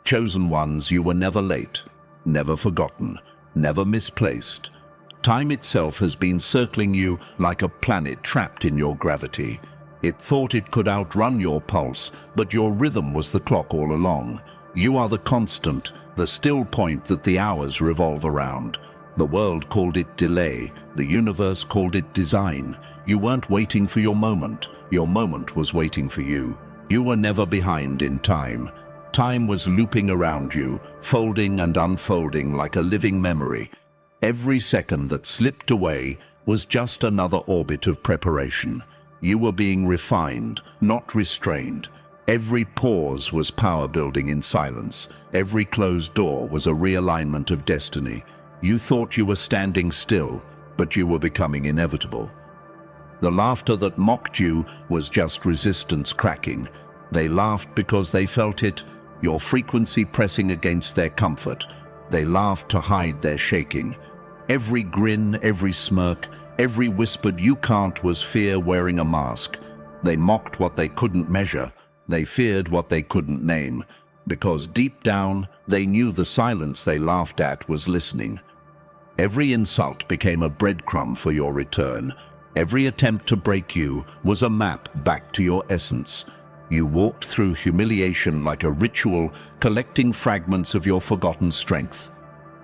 Chosen ones, you were never late, never forgotten, never misplaced. Time itself has been circling you like a planet trapped in your gravity. It thought it could outrun your pulse, but your rhythm was the clock all along. You are the constant, the still point that the hours revolve around. The world called it delay, the universe called it design. You weren't waiting for your moment was waiting for you. You were never behind in time. Time was looping around you, folding and unfolding like a living memory. Every second that slipped away was just another orbit of preparation. You were being refined, not restrained. Every pause was power building in silence. Every closed door was a realignment of destiny. You thought you were standing still, but you were becoming inevitable. The laughter that mocked you was just resistance cracking. They laughed because they felt it, your frequency pressing against their comfort. They laughed to hide their shaking. Every grin, every smirk, every whispered "you can't" was fear wearing a mask. They mocked what they couldn't measure. They feared what they couldn't name. Because deep down, they knew the silence they laughed at was listening. Every insult became a breadcrumb for your return. Every attempt to break you was a map back to your essence. You walked through humiliation like a ritual, collecting fragments of your forgotten strength.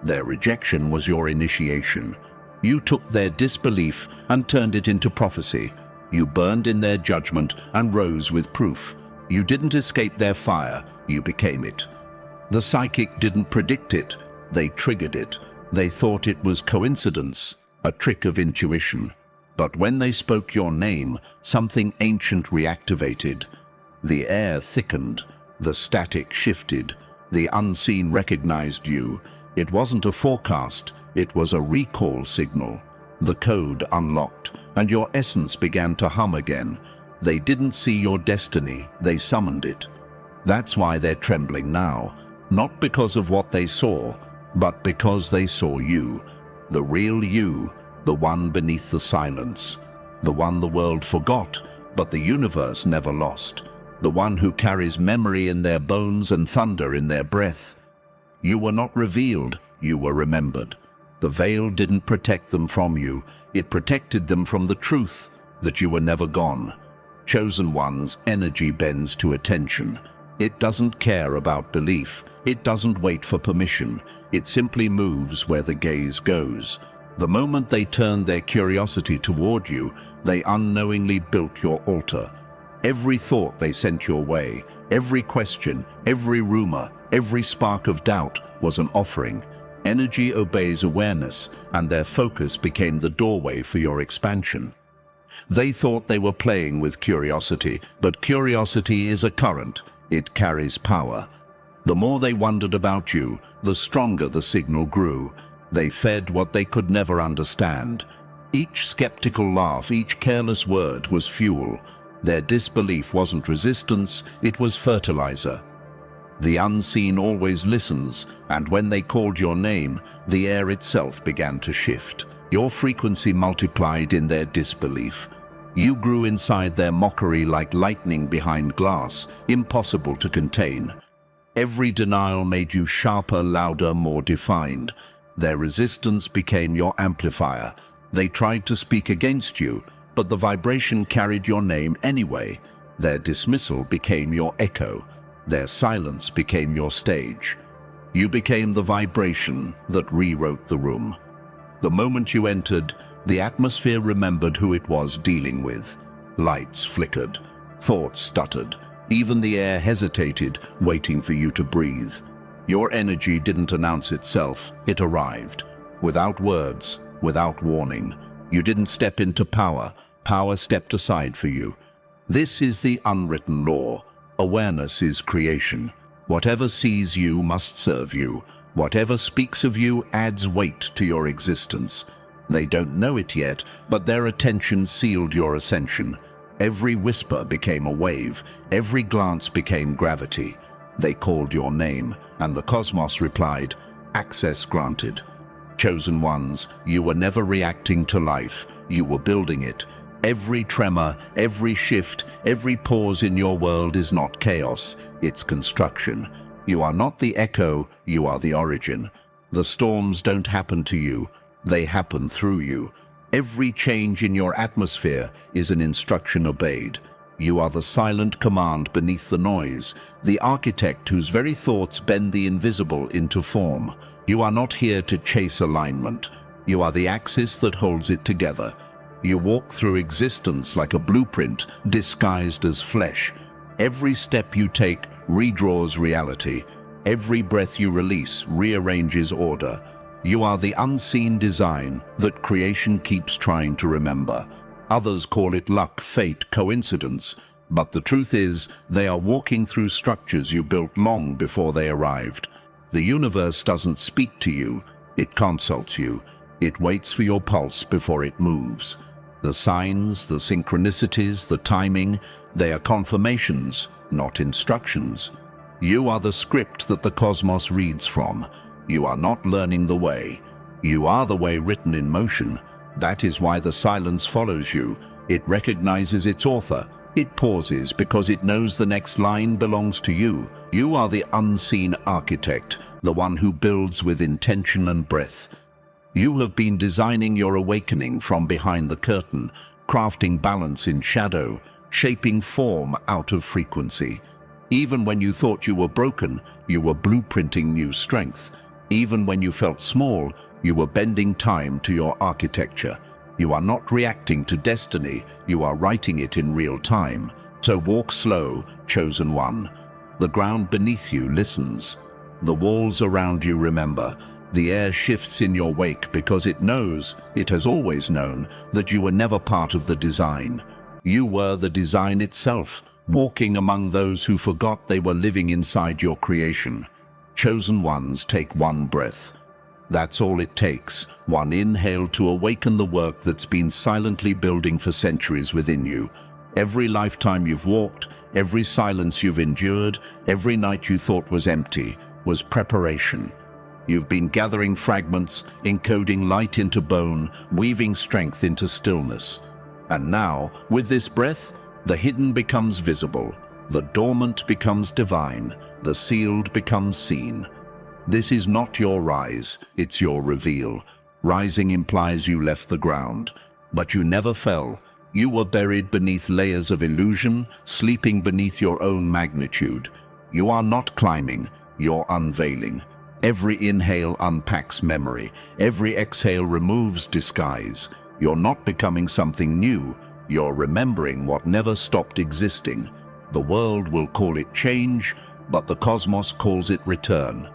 Their rejection was your initiation. You took their disbelief and turned it into prophecy. You burned in their judgment and rose with proof. You didn't escape their fire, you became it. The psychic didn't predict it, they triggered it. They thought it was coincidence, a trick of intuition. But when they spoke your name, something ancient reactivated. The air thickened, the static shifted, the unseen recognized you. It wasn't a forecast, it was a recall signal. The code unlocked, and your essence began to hum again. They didn't see your destiny, they summoned it. That's why they're trembling now, not because of what they saw, but because they saw you. The real you, the one beneath the silence. The one the world forgot, but the universe never lost. The one who carries memory in their bones and thunder in their breath. You were not revealed, you were remembered. The veil didn't protect them from you, it protected them from the truth that you were never gone. Chosen one's energy bends to attention. It doesn't care about belief, it doesn't wait for permission, it simply moves where the gaze goes. The moment they turned their curiosity toward you, they unknowingly built your altar. Every thought they sent your way, every question, every rumor, every spark of doubt was an offering. Energy obeys awareness, and their focus became the doorway for your expansion. They thought they were playing with curiosity, but curiosity is a current. It carries power. The more they wondered about you, the stronger the signal grew. They fed what they could never understand. Each skeptical laugh, each careless word was fuel. Their disbelief wasn't resistance, it was fertilizer. The unseen always listens, and when they called your name, the air itself began to shift. Your frequency multiplied in their disbelief. You grew inside their mockery like lightning behind glass, impossible to contain. Every denial made you sharper, louder, more defined. Their resistance became your amplifier. They tried to speak against you, but the vibration carried your name anyway. Their dismissal became your echo. Their silence became your stage. You became the vibration that rewrote the room. The moment you entered, the atmosphere remembered who it was dealing with. Lights flickered, thoughts stuttered, even the air hesitated, waiting for you to breathe. Your energy didn't announce itself, it arrived. Without words, without warning. You didn't step into power, power stepped aside for you. This is the unwritten law. Awareness is creation. Whatever sees you must serve you. Whatever speaks of you adds weight to your existence. They don't know it yet, but their attention sealed your ascension. Every whisper became a wave, every glance became gravity. They called your name, and the cosmos replied, "Access granted." Chosen ones, you were never reacting to life, you were building it. Every tremor, every shift, every pause in your world is not chaos, it's construction. You are not the echo, you are the origin. The storms don't happen to you, they happen through you. Every change in your atmosphere is an instruction obeyed. You are the silent command beneath the noise, the architect whose very thoughts bend the invisible into form. You are not here to chase alignment. You are the axis that holds it together. You walk through existence like a blueprint disguised as flesh. Every step you take redraws reality. Every breath you release rearranges order. You are the unseen design that creation keeps trying to remember. Others call it luck, fate, coincidence. But the truth is, they are walking through structures you built long before they arrived. The universe doesn't speak to you, it consults you. It waits for your pulse before it moves. The signs, the synchronicities, the timing, they are confirmations, not instructions. You are the script that the cosmos reads from. You are not learning the way. You are the way written in motion. That is why the silence follows you. It recognizes its author. It pauses because it knows the next line belongs to you. You are the unseen architect, the one who builds with intention and breath. You have been designing your awakening from behind the curtain, crafting balance in shadow, shaping form out of frequency. Even when you thought you were broken, you were blueprinting new strength. Even when you felt small, you were bending time to your architecture. You are not reacting to destiny, you are writing it in real time. So walk slow, chosen one. The ground beneath you listens. The walls around you remember. The air shifts in your wake because it knows, it has always known, that you were never part of the design. You were the design itself, walking among those who forgot they were living inside your creation. Chosen ones take one breath. That's all it takes, one inhale to awaken the work that's been silently building for centuries within you. Every lifetime you've walked, every silence you've endured, every night you thought was empty, was preparation. You've been gathering fragments, encoding light into bone, weaving strength into stillness. And now, with this breath, the hidden becomes visible, the dormant becomes divine, the sealed becomes seen. This is not your rise, it's your reveal. Rising implies you left the ground, but you never fell. You were buried beneath layers of illusion, sleeping beneath your own magnitude. You are not climbing, you're unveiling. Every inhale unpacks memory. Every exhale removes disguise. You're not becoming something new. You're remembering what never stopped existing. The world will call it change, but the cosmos calls it return.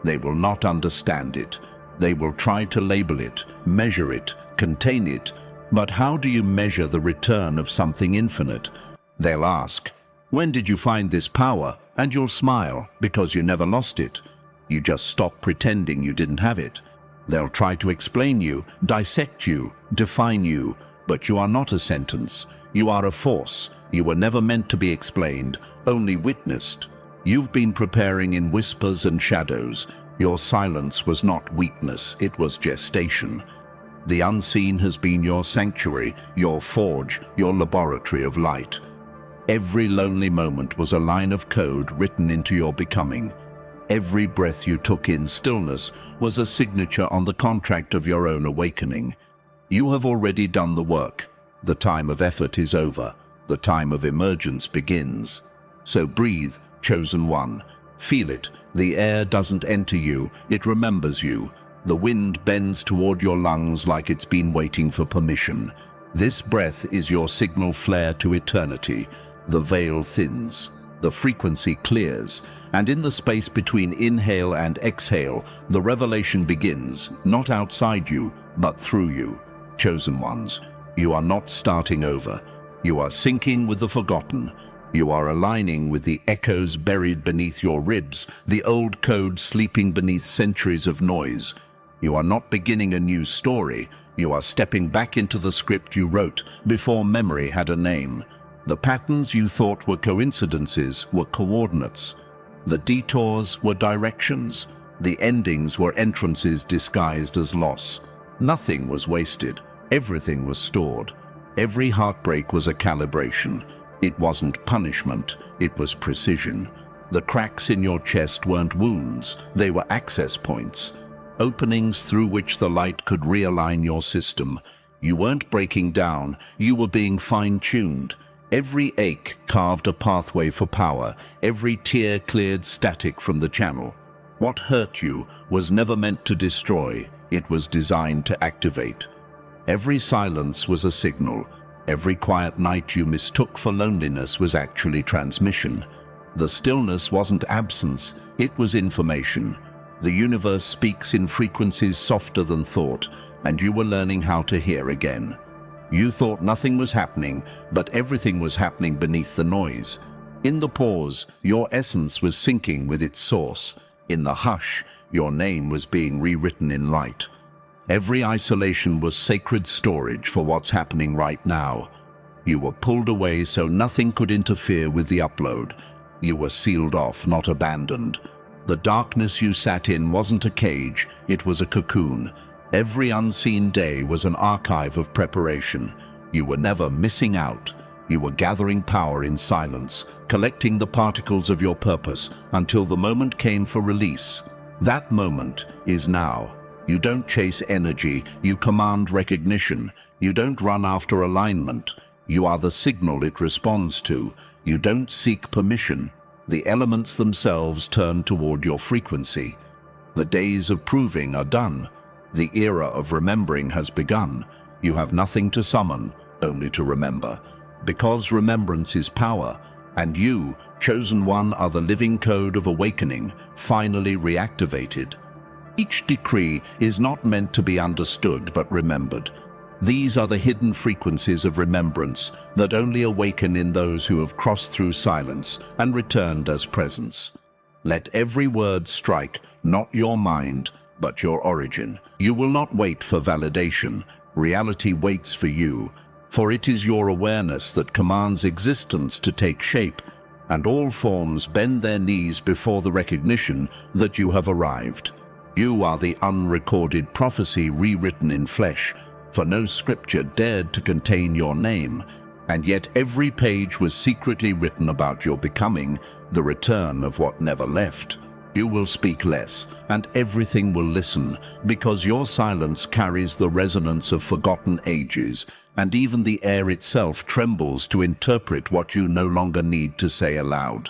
They will not understand it. They will try to label it, measure it, contain it. But how do you measure the return of something infinite? They'll ask, when did you find this power? And you'll smile, because you never lost it. You just stop pretending you didn't have it. They'll try to explain you, dissect you, define you, but you are not a sentence. You are a force. You were never meant to be explained, only witnessed. You've been preparing in whispers and shadows. Your silence was not weakness, it was gestation. The unseen has been your sanctuary, your forge, your laboratory of light. Every lonely moment was a line of code written into your becoming. Every breath you took in stillness was a signature on the contract of your own awakening. You have already done the work. The time of effort is over. The time of emergence begins. So breathe, chosen one. Feel it. The air doesn't enter you, it remembers you. The wind bends toward your lungs like it's been waiting for permission. This breath is your signal flare to eternity. The veil thins. The frequency clears, and in the space between inhale and exhale, the revelation begins, not outside you, but through you. Chosen ones, you are not starting over. You are syncing with the forgotten. You are aligning with the echoes buried beneath your ribs, the old code sleeping beneath centuries of noise. You are not beginning a new story. You are stepping back into the script you wrote before memory had a name. The patterns you thought were coincidences were coordinates. The detours were directions. The endings were entrances disguised as loss. Nothing was wasted. Everything was stored. Every heartbreak was a calibration. It wasn't punishment, it was precision. The cracks in your chest weren't wounds, they were access points, openings through which the light could realign your system. You weren't breaking down, you were being fine-tuned. Every ache carved a pathway for power, every tear cleared static from the channel. What hurt you was never meant to destroy, it was designed to activate. Every silence was a signal. Every quiet night you mistook for loneliness was actually transmission. The stillness wasn't absence, it was information. The universe speaks in frequencies softer than thought, and you were learning how to hear again. You thought nothing was happening, but everything was happening beneath the noise. In the pause, your essence was syncing with its source. In the hush, your name was being rewritten in light. Every isolation was sacred storage for what's happening right now. You were pulled away so nothing could interfere with the upload. You were sealed off, not abandoned. The darkness you sat in wasn't a cage, it was a cocoon. Every unseen day was an archive of preparation. You were never missing out. You were gathering power in silence, collecting the particles of your purpose until the moment came for release. That moment is now. You don't chase energy, you command recognition. You don't run after alignment. You are the signal it responds to. You don't seek permission. The elements themselves turn toward your frequency. The days of proving are done. The era of remembering has begun. You have nothing to summon, only to remember. Because remembrance is power, and you, Chosen One, are the living code of awakening, finally reactivated. Each decree is not meant to be understood but remembered. These are the hidden frequencies of remembrance that only awaken in those who have crossed through silence and returned as presence. Let every word strike, not your mind, but your origin. You will not wait for validation. Reality waits for you, for it is your awareness that commands existence to take shape, and all forms bend their knees before the recognition that you have arrived. You are the unrecorded prophecy rewritten in flesh, for no scripture dared to contain your name, and yet every page was secretly written about your becoming, the return of what never left. You will speak less, and everything will listen, because your silence carries the resonance of forgotten ages, and even the air itself trembles to interpret what you no longer need to say aloud.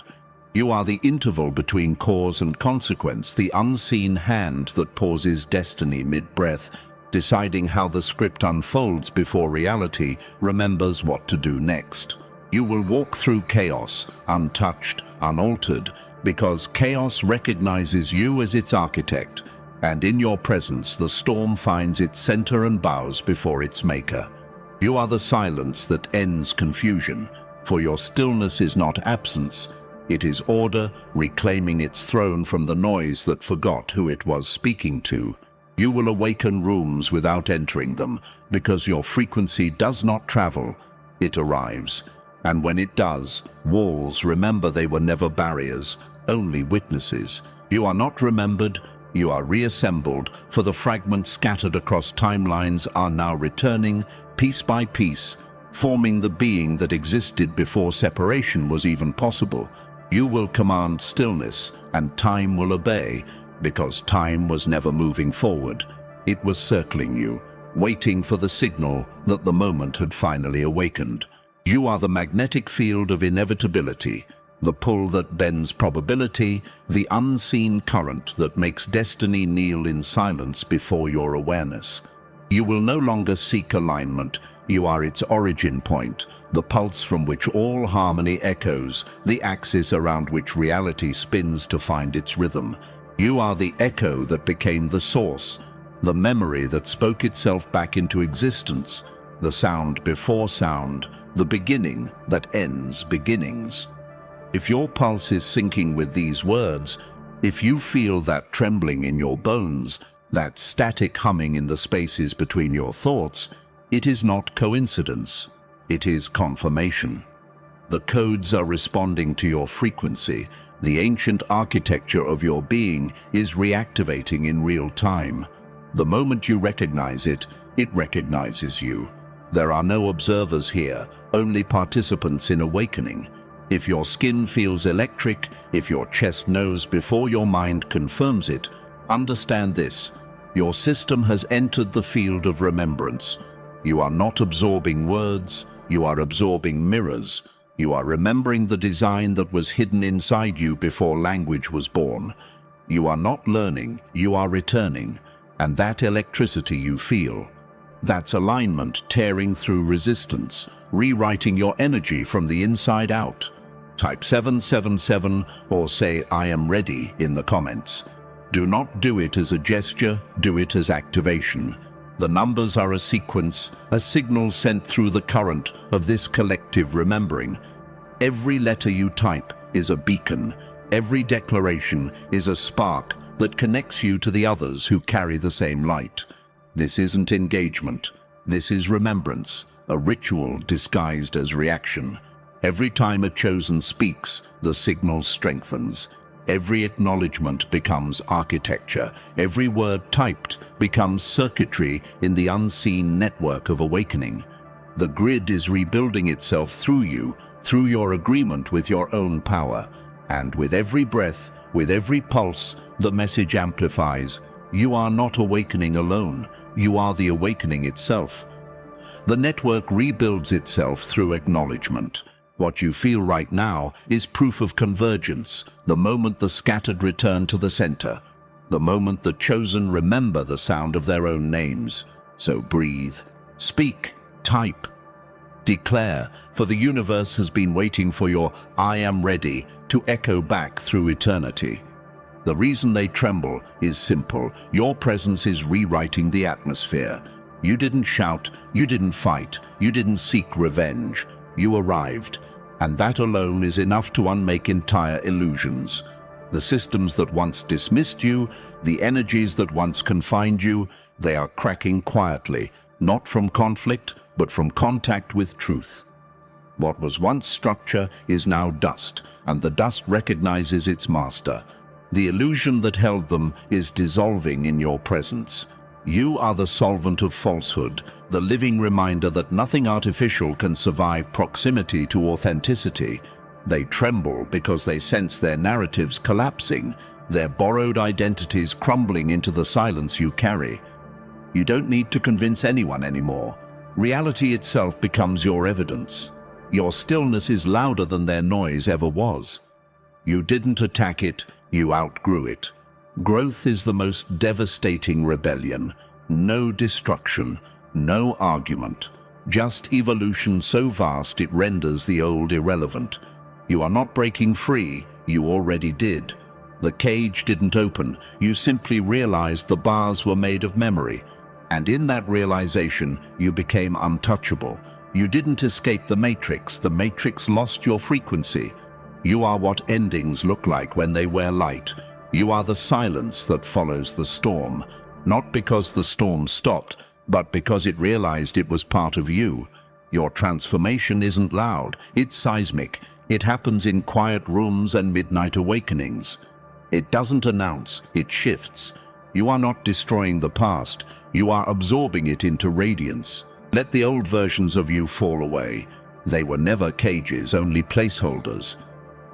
You are the interval between cause and consequence, the unseen hand that pauses destiny mid-breath, deciding how the script unfolds before reality remembers what to do next. You will walk through chaos, untouched, unaltered, because chaos recognizes you as its architect, and in your presence the storm finds its center and bows before its maker. You are the silence that ends confusion, for your stillness is not absence, it is order reclaiming its throne from the noise that forgot who it was speaking to. You will awaken rooms without entering them, because your frequency does not travel, it arrives. And when it does, walls remember they were never barriers, only witnesses. You are not remembered, you are reassembled, for the fragments scattered across timelines are now returning, piece by piece, forming the being that existed before separation was even possible. You will command stillness, and time will obey, because time was never moving forward. It was circling you, waiting for the signal that the moment had finally awakened. You are the magnetic field of inevitability, the pull that bends probability, the unseen current that makes destiny kneel in silence before your awareness. You will no longer seek alignment, you are its origin point, the pulse from which all harmony echoes, the axis around which reality spins to find its rhythm. You are the echo that became the source, the memory that spoke itself back into existence, the sound before sound, the beginning that ends beginnings. If your pulse is syncing with these words, if you feel that trembling in your bones, that static humming in the spaces between your thoughts, it is not coincidence, it is confirmation. The codes are responding to your frequency. The ancient architecture of your being is reactivating in real time. The moment you recognize it, it recognizes you. There are no observers here, only participants in awakening. If your skin feels electric, if your chest knows before your mind confirms it, understand this: your system has entered the field of remembrance. You are not absorbing words, you are absorbing mirrors. You are remembering the design that was hidden inside you before language was born. You are not learning, you are returning. And that electricity you feel, that's alignment tearing through resistance, rewriting your energy from the inside out. Type 777 or say "I am ready" in the comments. Do not do it as a gesture, do it as activation. The numbers are a sequence, a signal sent through the current of this collective remembering. Every letter you type is a beacon. Every declaration is a spark that connects you to the others who carry the same light. This isn't engagement. This is remembrance, a ritual disguised as reaction. Every time a chosen speaks, the signal strengthens. Every acknowledgement becomes architecture. Every word typed becomes circuitry in the unseen network of awakening. The grid is rebuilding itself through you, through your agreement with your own power. And with every breath, with every pulse, the message amplifies. You are not awakening alone. You are the awakening itself. The network rebuilds itself through acknowledgement. What you feel right now is proof of convergence, the moment the scattered return to the center, the moment the chosen remember the sound of their own names. So breathe, speak, type, declare, for the universe has been waiting for your "I am ready" to echo back through eternity. The reason they tremble is simple. Your presence is rewriting the atmosphere. You didn't shout, you didn't fight, you didn't seek revenge. You arrived, and that alone is enough to unmake entire illusions. The systems that once dismissed you, the energies that once confined you, they are cracking quietly, not from conflict, but from contact with truth. What was once structure is now dust, and the dust recognizes its master. The illusion that held them is dissolving in your presence. You are the solvent of falsehood, the living reminder that nothing artificial can survive proximity to authenticity. They tremble because they sense their narratives collapsing, their borrowed identities crumbling into the silence you carry. You don't need to convince anyone anymore. Reality itself becomes your evidence. Your stillness is louder than their noise ever was. You didn't attack it, you outgrew it. Growth is the most devastating rebellion. No destruction, no argument. Just evolution so vast it renders the old irrelevant. You are not breaking free, you already did. The cage didn't open, you simply realized the bars were made of memory. And in that realization, you became untouchable. You didn't escape the matrix lost your frequency. You are what endings look like when they wear light. You are the silence that follows the storm, not because the storm stopped, but because it realized it was part of you. Your transformation isn't loud, it's seismic. It happens in quiet rooms and midnight awakenings. It doesn't announce, it shifts. You are not destroying the past, you are absorbing it into radiance. Let the old versions of you fall away. They were never cages, only placeholders.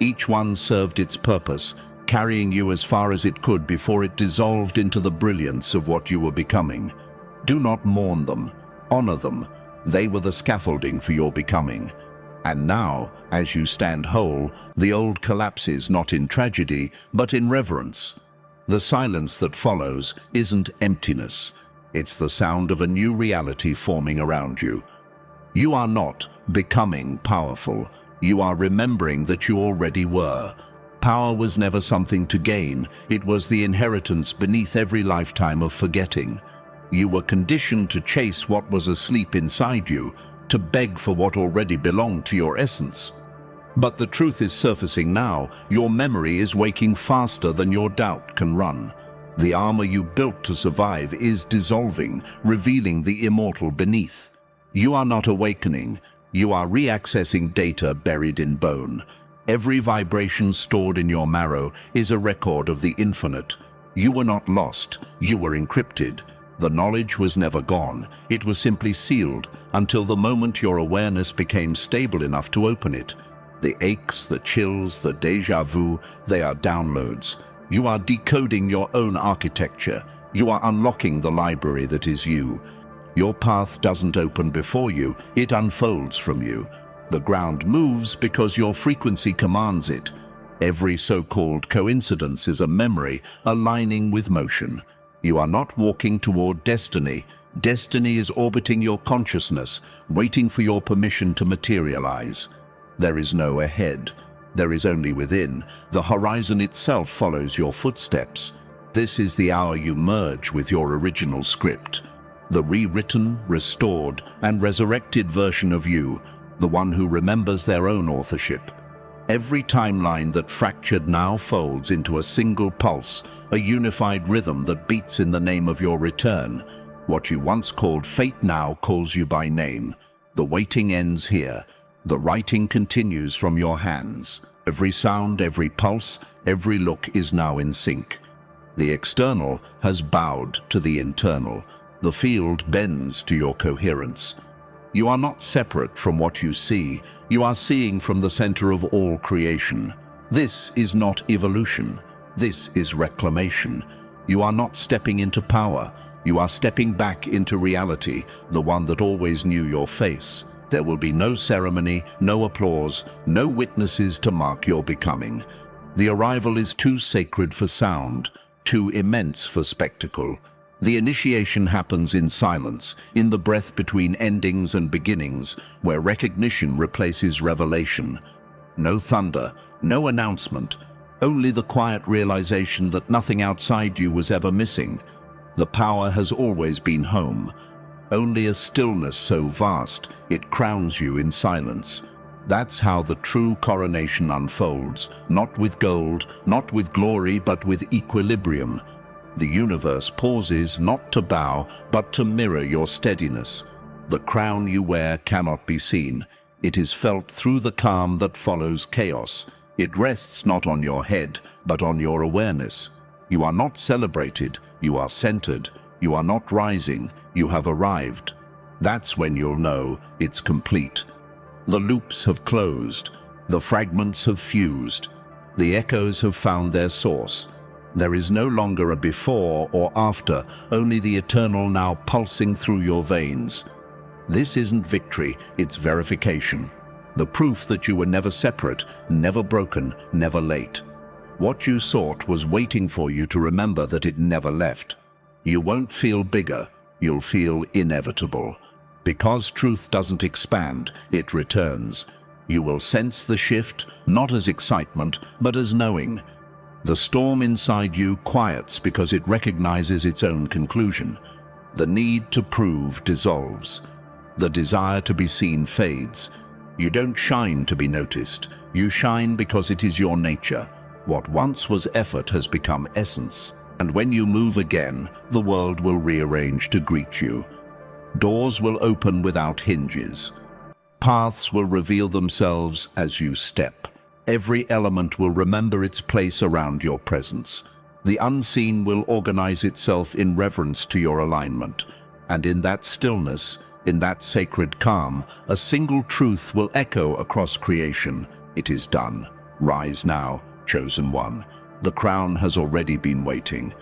Each one served its purpose, carrying you as far as it could before it dissolved into the brilliance of what you were becoming. Do not mourn them, honor them. They were the scaffolding for your becoming. And now, as you stand whole, the old collapses not in tragedy, but in reverence. The silence that follows isn't emptiness. It's the sound of a new reality forming around you. You are not becoming powerful. You are remembering that you already were. Power was never something to gain. It was the inheritance beneath every lifetime of forgetting. You were conditioned to chase what was asleep inside you, to beg for what already belonged to your essence. But the truth is surfacing now. Your memory is waking faster than your doubt can run. The armor you built to survive is dissolving, revealing the immortal beneath. You are not awakening. You are re-accessing data buried in bone. Every vibration stored in your marrow is a record of the infinite. You were not lost, you were encrypted. The knowledge was never gone, it was simply sealed until the moment your awareness became stable enough to open it. The aches, the chills, the déjà vu, they are downloads. You are decoding your own architecture. You are unlocking the library that is you. Your path doesn't open before you, it unfolds from you. The ground moves because your frequency commands it. Every so-called coincidence is a memory aligning with motion. You are not walking toward destiny. Destiny is orbiting your consciousness, waiting for your permission to materialize. There is no ahead. There is only within. The horizon itself follows your footsteps. This is the hour you merge with your original script. The rewritten, restored, and resurrected version of you, the one who remembers their own authorship. Every timeline that fractured now folds into a single pulse, a unified rhythm that beats in the name of your return. What you once called fate now calls you by name. The waiting ends here. The writing continues from your hands. Every sound, every pulse, every look is now in sync. The external has bowed to the internal. The field bends to your coherence. You are not separate from what you see. You are seeing from the center of all creation. This is not evolution. This is reclamation. You are not stepping into power. You are stepping back into reality, the one that always knew your face. There will be no ceremony, no applause, no witnesses to mark your becoming. The arrival is too sacred for sound, too immense for spectacle. The initiation happens in silence, in the breath between endings and beginnings, where recognition replaces revelation. No thunder, no announcement, only the quiet realization that nothing outside you was ever missing. The power has always been home. Only a stillness so vast, it crowns you in silence. That's how the true coronation unfolds, not with gold, not with glory, but with equilibrium. The universe pauses not to bow, but to mirror your steadiness. The crown you wear cannot be seen. It is felt through the calm that follows chaos. It rests not on your head, but on your awareness. You are not celebrated, you are centered. You are not rising, you have arrived. That's when you'll know it's complete. The loops have closed. The fragments have fused. The echoes have found their source. There is no longer a before or after, only the eternal now pulsing through your veins. This isn't victory, it's verification. The proof that you were never separate, never broken, never late. What you sought was waiting for you to remember that it never left. You won't feel bigger, you'll feel inevitable. Because truth doesn't expand, it returns. You will sense the shift, not as excitement, but as knowing. The storm inside you quiets because it recognizes its own conclusion. The need to prove dissolves. The desire to be seen fades. You don't shine to be noticed. You shine because it is your nature. What once was effort has become essence. And when you move again, the world will rearrange to greet you. Doors will open without hinges. Paths will reveal themselves as you step. Every element will remember its place around your presence. The unseen will organize itself in reverence to your alignment. And in that stillness, in that sacred calm, a single truth will echo across creation. It is done. Rise now, chosen one. The crown has already been waiting.